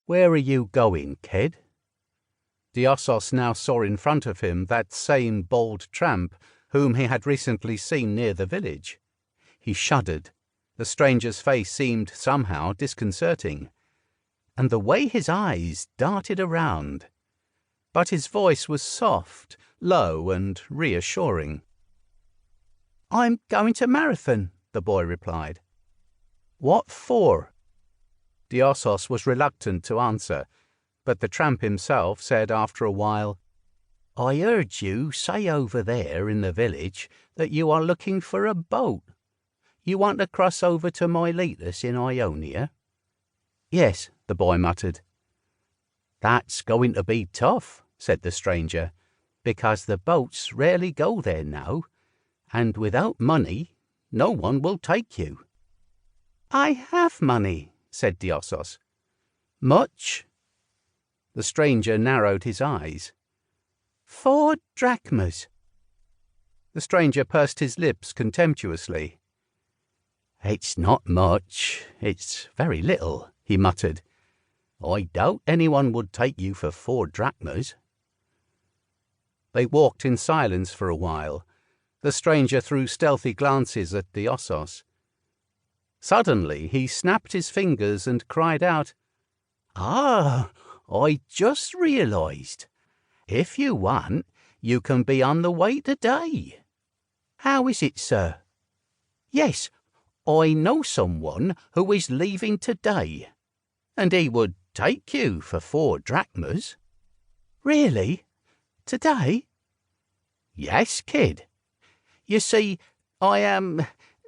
"Where are you going, kid?" Diossos now saw in front of him that same bald tramp whom he had recently seen near the village. He shuddered. The stranger's face seemed somehow disconcerting, and the way his eyes darted around. But his voice was soft, low, and reassuring. "I'm going to Mawreturn," the boy replied. "What for?" Diossos was reluctant to answer, but the tramp himself said after a while, "I heard you say over there in the village that you are looking for a boat. You want to cross over to Miletus in Ionia?" "Yes," the boy muttered. "That's going to be tough," said the stranger, "because the boats rarely go there now, and without money no one will take you." "I have money," said Diossos. "Much?" The stranger narrowed his eyes. 4 drachmas. The stranger pursed his lips contemptuously. "It's not much, it's very little," he muttered. "I doubt anyone would take you for 4 drachmas." They walked in silence for a while. The stranger threw stealthy glances at Diossos. Suddenly he snapped his fingers and cried out, "Ah, I just realised. If you want, you can be on the way today." "How is it, sir?" "Yes, I know someone who is leaving today, and he would take you for 4 drachmas. "Really? Today?" "Yes, kid. You see, I am,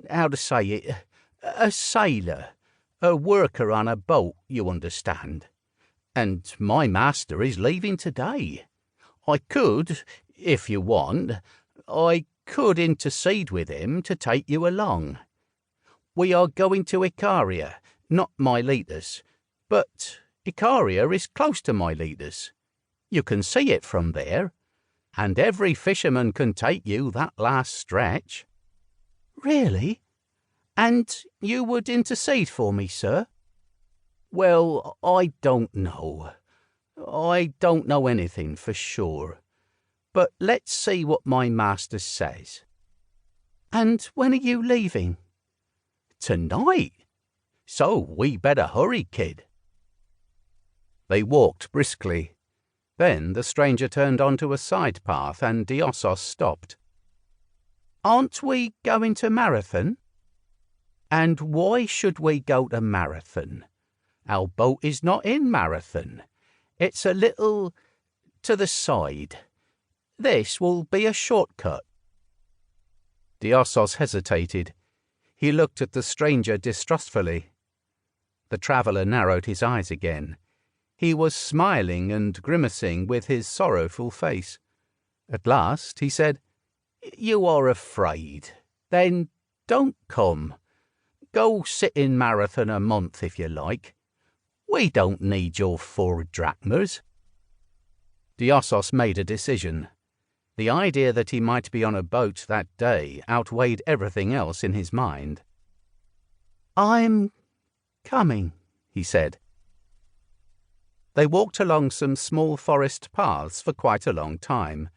how to say it, a sailor, a worker on a boat, you understand, and my master is leaving today. I could, if you want, I could intercede with him to take you along. We are going to Icaria, not Miletus, but Icaria is close to Miletus. You can see it from there, and every fisherman can take you that last stretch." "Really? And you would intercede for me, sir?" "Well, I don't know. I don't know anything for sure. But let's see what my master says." "And when are you leaving?" "Tonight. So we better hurry, kid." They walked briskly. Then the stranger turned onto a side path and Diossos stopped. "Aren't we going to Mawreturn?" "And why should we go to Mawreturn? Our boat is not in Mawreturn. It's a little to the side. This will be a shortcut." Diossos hesitated. He looked at the stranger distrustfully. The traveller narrowed his eyes again. He was smiling and grimacing with his sorrowful face. At last he said, "You are afraid. Then don't come. Go sit in Mawreturn a month if you like. We don't need your 4 drachmas." Diossos made a decision. The idea that he might be on a boat that day outweighed everything else in his mind. "I'm coming," he said. They walked along some small forest paths for quite a long time,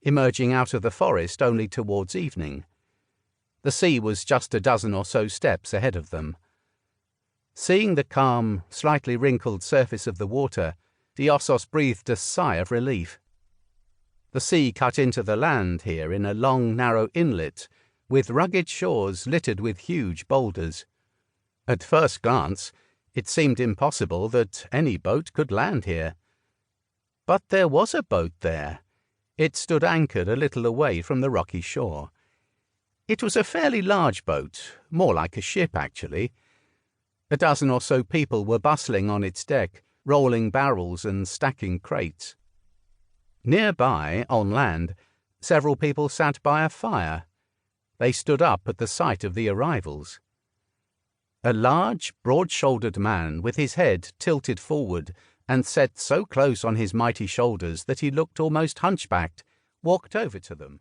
emerging out of the forest only towards evening. The sea was just a dozen or so steps ahead of them. Seeing the calm, slightly wrinkled surface of the water, Diossos breathed a sigh of relief. The sea cut into the land here in a long, narrow inlet, with rugged shores littered with huge boulders. At first glance, it seemed impossible that any boat could land here. But there was a boat there. It stood anchored a little away from the rocky shore. It was a fairly large boat, more like a ship, actually. A dozen or so people were bustling on its deck, rolling barrels and stacking crates. Nearby, on land, several people sat by a fire. They stood up at the sight of the arrivals. A large, broad-shouldered man, with his head tilted forward and set so close on his mighty shoulders that he looked almost hunchbacked, walked over to them.